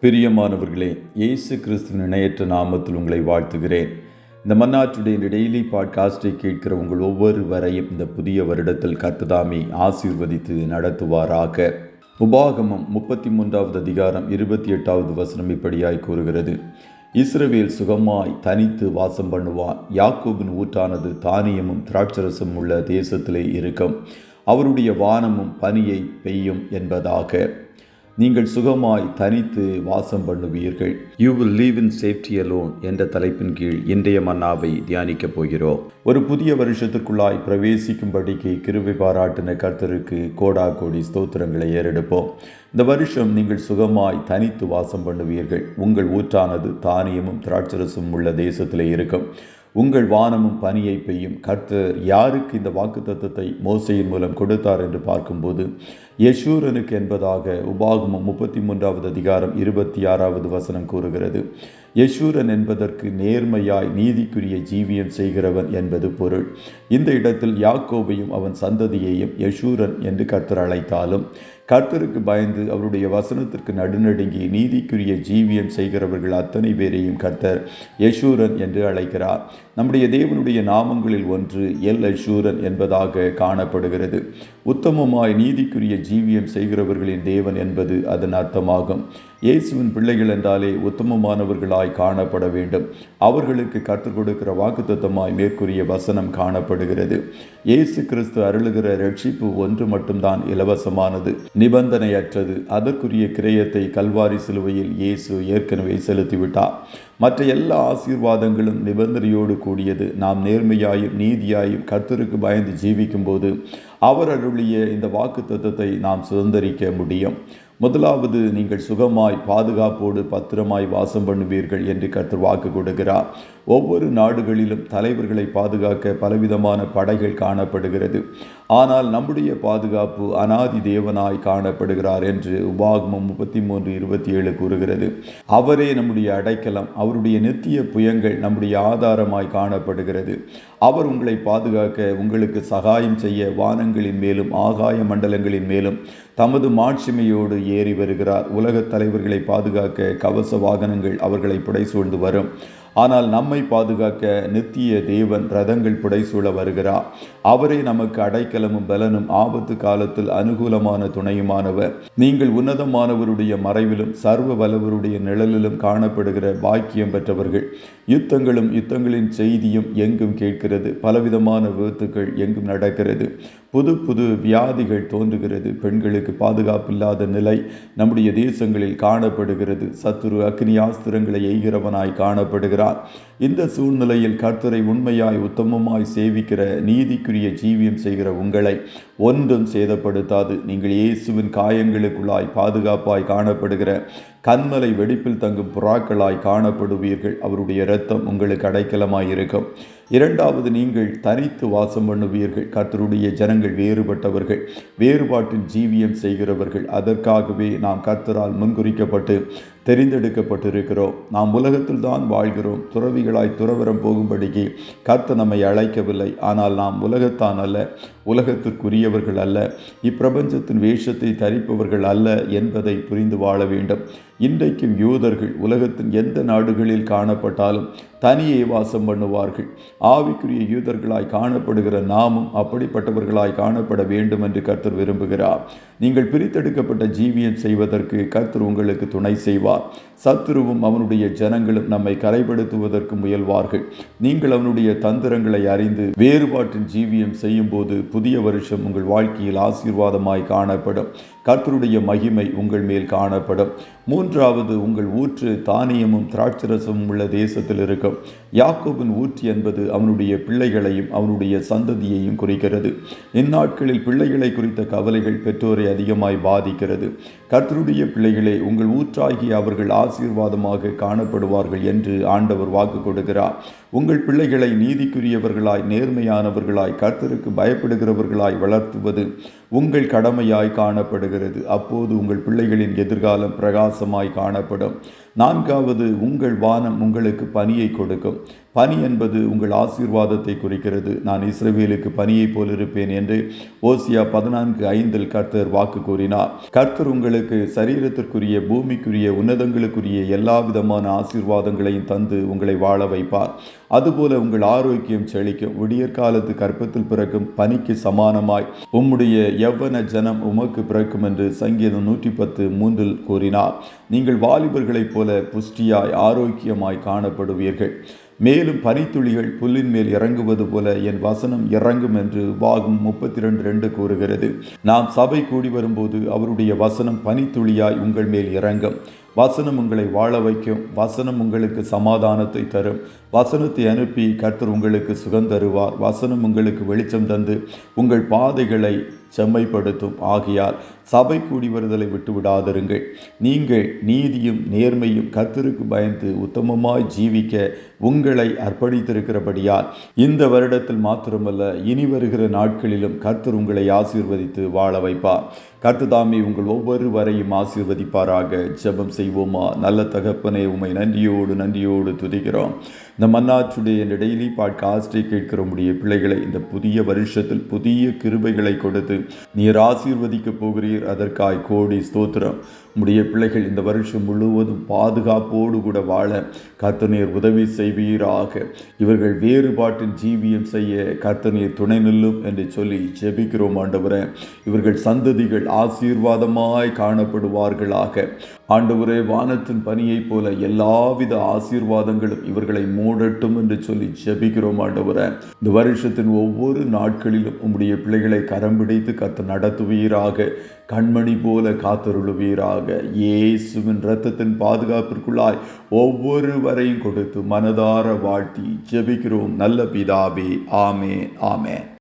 பிரியமானவர்களே, இயேசு கிறிஸ்துவின் இணையற்ற நாமத்தில் உங்களை வாழ்த்துகிறேன். இந்த மன்னாற்றுடைய டெய்லி பாட்காஸ்டை கேட்கிற உங்கள் ஒவ்வொருவரையும் இந்த புதிய வருடத்தில் கர்த்தர் ஆசீர்வதித்து நடத்துவாராக. உபாகமம் 33வது அதிகாரம் 28வது வசனம் இப்படியாய் கூறுகிறது: இஸ்ரவேல் சுகமாய் தனித்து வாசம் பண்ணுவான். யாக்கோபின் ஊற்றானது தானியமும் திராட்சரசமும் உள்ள தேசத்திலே இருக்கும். அவருடைய வானமும் பனியை பெய்யும் என்பதாக. நீங்கள் சுகமாய் தனித்து வாசம் பண்ணுவீர்கள். You will leave in safety alone என்ற தலைப்பின் கீழ் இன்றைய மன்னாவை தியானிக்கப் போகிறோம். ஒரு புதிய வருஷத்திற்குள்ளாய் பிரவேசிக்கும்படிக்கு கிருபை பாராட்டின கர்த்தருக்கு கோடா கோடி ஸ்தோத்திரங்களை ஏறெடுப்போம். இந்த வருஷம் நீங்கள் சுகமாய் தனித்து வாசம் பண்ணுவீர்கள். உங்கள் ஊற்றானது தானியமும் திராட்சரசமும் உள்ள தேசத்திலே இருக்கும். உங்கள் வானமும் பனியை பெய்யும். கர்த்தர் யாருக்கு இந்த வாக்குத்தத்தத்தை மோசையின் மூலம் கொடுத்தார் என்று பார்க்கும்போது யெஷூரனுக்கு என்பதாக உபாகமம் 33வது அதிகாரம் 26வது வசனம் கூறுகிறது. யெஷூரன் என்பதற்கு நேர்மையாய் நீதிக்குரிய ஜீவியம் செய்கிறவன் என்பது பொருள். இந்த இடத்தில் யாக்கோபையும் அவன் சந்ததியையும் யெஷூரன் என்று கர்த்தர் அழைத்தாலும், கர்த்தருக்கு பயந்து அவருடைய வசனத்திற்கு நடுநடுங்கி நீதிக்குரிய ஜீவியம் செய்கிறவர்கள் அத்தனை பேரையும் கர்த்தர் யெஷூரன் என்று அழைக்கிறார். நம்முடைய தேவனுடைய நாமங்களில் ஒன்று எல் யெஷூரன் என்பதாக காணப்படுகிறது. உத்தமமாய் நீதிக்குரிய ஜீவியம் செய்கிறவர்களின் தேவன் என்பது அதன் அர்த்தமாகும். இயேசுவின் பிள்ளைகள் என்றாலே உத்தமமானவர்களாய் காணப்பட வேண்டும். அவர்களுக்கு கர்த்தர் கொடுக்கிற வாக்குத்தத்தமாய் மேற்கூறிய வசனம் காணப்படுகிறது. இயேசு கிறிஸ்து அருளுகிற ரட்சிப்பு ஒன்று மட்டும்தான் இலவசமானது, நிபந்தனையற்றது. அதற்குரிய கிரயத்தை கல்வாரி சிலுவையில் இயேசு ஏற்கனவே செலுத்திவிட்டார். மற்ற எல்லா ஆசீர்வாதங்களும் நிபந்தனையோடு கூடியது. நாம் நேர்மையாயும் நீதியாயும் கர்த்தருக்கு பயந்து ஜீவிக்கும் போது அவர் அருளிய இந்த வாக்குத்தத்தத்தை நாம் சுதந்தரிக்க முடியும். முதலாவது, நீங்கள் சுகமாய் பாதுகாப்போடு பத்திரமாய் வாசம் பண்ணுவீர்கள் என்று கர்த்தர் வாக்கு கொடுக்கிறார். ஒவ்வொரு நாடுகளிலும் தலைவர்களை பாதுகாக்க பலவிதமான படைகள் காணப்படுகிறது. ஆனால் நம்முடைய பாதுகாப்பு அநாதி தேவனாய் காணப்படுகிறார் என்று உபாகமம் 33:27 கூறுகிறது. அவரே நம்முடைய அடைக்கலம், அவருடைய நித்திய புயங்கள் நம்முடைய ஆதாரமாய் காணப்படுகிறது. அவர் உங்களை பாதுகாக்க, உங்களுக்கு சகாயம் செய்ய வானங்களின் மேலும் ஆகாய மண்டலங்களின் மேலும் தமது மாட்சிமையோடு ஏறி வருகிறார். உலகத் தலைவர்களை பாதுகாக்க கவச வாகனங்கள் அவர்களை புடைசூழ்ந்து வரும். ஆனால் நம்மை பாதுகாக்க நித்திய தேவன் ரதங்கள் புடைசூழ வருகிறார். அவரே நமக்கு அடைக்கலமும் பலனும் ஆபத்து காலத்தில் அனுகூலமான துணையுமானவர். நீங்கள் உன்னதமானவருடைய மறைவிலும் சர்வ வல்லவருடைய நிழலிலும் காணப்படுகிற பாக்கியம் பெற்றவர்கள். யுத்தங்களின் செய்தியும் எங்கும் கேட்கிறது. பலவிதமான விபத்துக்கள் எங்கும் நடக்கிறது. புது புது வியாதிகள் தோன்றுகிறது. பெண்களுக்கு பாதுகாப்பில்லாத நிலை நம்முடைய தேசங்களில் காணப்படுகிறது. சத்துரு அக்னியாஸ்திரங்களை எய்கிறவனாய் காணப்படுகிறார். இந்த சூழ்நிலையில் கர்த்தரை உண்மையாய் உத்தமமாய் சேவிக்கிற நீதிக்குரிய ஜீவியம் செய்கிற உங்களை ஒன்றும் சேதப்படுத்தாது. நீங்கள் இயேசுவின் காயங்களுக்குள்ளாய் பாதுகாப்பாய் காணப்படுகிற கண்மலை வெடிப்பில் தங்கும் புறாக்களாய் காணப்படுவீர்கள். அவருடைய இரத்தம் உங்களுக்கு அடைக்கலமாய் இருக்கும். இரண்டாவது, நீங்கள் தனித்து வாசம் பண்ணுவீர்கள். கர்த்தருடைய ஜனங்கள் வேறுபட்டவர்கள், வேறுபாட்டின் ஜீவியம் செய்கிறவர்கள். அதற்காகவே நாம் கர்த்தரால் முன்குறிக்கப்பட்டு தெரிந்தெடுக்கப்பட்டிருக்கிறோம். நாம் உலகத்தில் தான் வாழ்கிறோம். துறவிகளாய் துறவரம் போகும்படிக்கு கர்த்தர் நம்மை அழைக்கவில்லை. ஆனால் நாம் உலகத்தான் அல்ல, உலகத்திற்குரியவர்கள் அல்ல, இப்பிரபஞ்சத்தின் வேஷத்தை தரிப்பவர்கள் அல்ல என்பதை புரிந்து வாழ வேண்டும். இன்றைக்கும் யூதர்கள் உலகத்தின் எந்த நாடுகளில் காணப்பட்டாலும் தனியே வாசம் பண்ணுவார்கள். ஆவிக்குரிய யூதர்களாய் காணப்படுகிற நாமும் அப்படிப்பட்டவர்களாய் காணப்பட வேண்டும் என்று கர்த்தர் விரும்புகிறார். நீங்கள் பிரித்தெடுக்கப்பட்ட ஜீவியம் செய்வதற்கு கர்த்தர் உங்களுக்கு துணை செய்வார். சத்துருவும் அவனுடைய ஜனங்களும் நம்மை கரைப்படுத்துவதற்கு முயல்வார்கள். நீங்கள் அவனுடைய தந்திரங்களை அறிந்து வேறுபாட்டின் ஜீவியம் செய்யும் போது புதிய வருஷம் உங்கள் வாழ்க்கையில் ஆசீர்வாதமாய் காணப்படும். கர்த்தருடைய மகிமை உங்கள் மேல் காணப்படும். மூன்றாவது, உங்கள் ஊற்று தானியமும் திராட்சரசமும் உள்ள தேசத்தில் இருக்கும். யாக்கோபின் ஊற்று என்பது அவனுடைய பிள்ளைகளையும் அவனுடைய சந்ததியையும் குறிக்கிறது. இந்நாட்களில் பிள்ளைகளை குறித்த கவலைகள் பெற்றோரை அதிகமாய் பாதிக்கிறது. கர்த்தருடைய பிள்ளைகளே, உங்கள் ஊற்றாகி அவர்கள் ஆசீர்வாதமாக காணப்படுவார்கள் என்று ஆண்டவர் வாக்கு கொடுக்கிறார். உங்கள் பிள்ளைகளை நீதிக்குரியவர்களாய் நேர்மையானவர்களாய் கர்த்தருக்கு பயப்படுகிறவர்களாய் வளர்த்துவது உங்கள் கடமையாய் காணப்படுகிறது. அப்போது உங்கள் பிள்ளைகளின் எதிர்காலம் பிரகாசமாய் காணப்படும். நான்காவது, உங்கள் வானம் உங்களுக்கு பனியை கொடுக்கும். பனி என்பது உங்கள் ஆசீர்வாதத்தை குறிக்கிறது. நான் இஸ்ரவேலுக்கு பனியைப் போல் இருப்பேன் என்று ஓசியா 14:5 கர்த்தர் வாக்கு கூறினார். கர்த்தர் உங்களுக்கு சரீரத்திற்குரிய, பூமிக்குரிய, உன்னதங்களுக்குரிய எல்லா விதமான ஆசீர்வாதங்களையும் தந்து உங்களை வாழ வைப்பார். அதுபோல உங்கள் ஆரோக்கியம் செழிக்கும். விடியற்காலத்து கற்பத்தில் பிறக்கும் பனிக்கு சமானமாய் உம்முடைய யவ்வன ஜனம் உமக்கு பிறக்கும் என்று சங்கீதம் 110:3 கூறினார். நீங்கள் வாலிபர்களைப் போல புஷ்டியாய் ஆரோக்கியமாய் காணப்படுவீர்கள். மேலும் பனித்துளிகள் புல்லின் மேல் இறங்குவது போல என் வசனம் இறங்கும் என்று உபாகமம் 32:2 கூறுகிறது. நாம் சபை கூடி வரும்போது அவருடைய வசனம் பனித்துளியாய் உங்கள் மேல் இறங்கும். வசனம் உங்களை வாழ வைக்கும். வசனம் உங்களுக்கு சமாதானத்தை தரும். வசனத்தை அனுப்பி கர்த்தர் உங்களுக்கு சுகம் தருவார். வசனம் உங்களுக்கு வெளிச்சம் தந்து உங்கள் பாதைகளை செம்மைப்படுத்தும். ஆகையால் சபை கூடி வருதலை விட்டுவிடாதிருங்கள். நீங்கள் நீதியும் நேர்மையும் கர்த்தருக்கு பயந்து உத்தமமாய் ஜீவிக்க உங்களை அர்ப்பணித்திருக்கிறபடியால் இந்த வருடத்தில் மாத்திரமல்ல, இனி வருகிற நாட்களிலும் கர்த்தர் உங்களை ஆசீர்வதித்து வாழ வைப்பார். கர்த்தர் தாமே உங்கள் ஒவ்வொருவரையும் ஆசீர்வதிப்பாராக. ஜெபம் செய்வோமா? நல்ல தகப்பனே, உம்மை நன்றியோடு துதிக்கிறோம். இந்த மன்னா டுடே என்ற டெய்லி பாட்காஸ்டை கேட்கிற உடைய பிள்ளைகளை இந்த புதிய வருஷத்தில் புதிய கிருபைகளை கொடுத்து நீர் ஆசீர்வதிக்கப் போகிறீர். அதற்காய் கோடி ஸ்தோத்திரம். உடைய பிள்ளைகள் இந்த வருஷம் முழுவதும் பாதுகாப்போடு கூட வாழ கர்த்தர் நீர் உதவி செய்வீராக. இவர்கள் வேறுபாட்டின் ஜீவியம் செய்ய கர்த்தர் நீர் துணை நில்லும் என்று சொல்லி ஜெபிக்கிறோம் ஆண்டவரே. இவர்கள் சந்ததிகள் ஆசீர்வாதமாய் காணப்படுவார்களாக. ஆண்டவரே, வானத்தின் பனியைப் போல எல்லாவித ஆசீர்வாதங்களும் இவர்களை மூடட்டும் என்று சொல்லி ஜெபிக்கிறோம் ஆண்டவரே. இந்த வருஷத்தின் ஒவ்வொரு நாட்களிலும் உம்முடைய பிள்ளைகளை கரம் பிடித்து கர்த்தர் நடத்துவீராக. கண்மணி போல காத்தருளுவீராக. இயேசுவின் இரத்தத்தின் பாதுகாப்பிற்குள்ளாய் ஒவ்வொருவரையும் கொடுத்து மனதார வாழ்த்தி ஜெபிக்கிறோம் நல்ல பிதாவே. ஆமென், ஆமென்.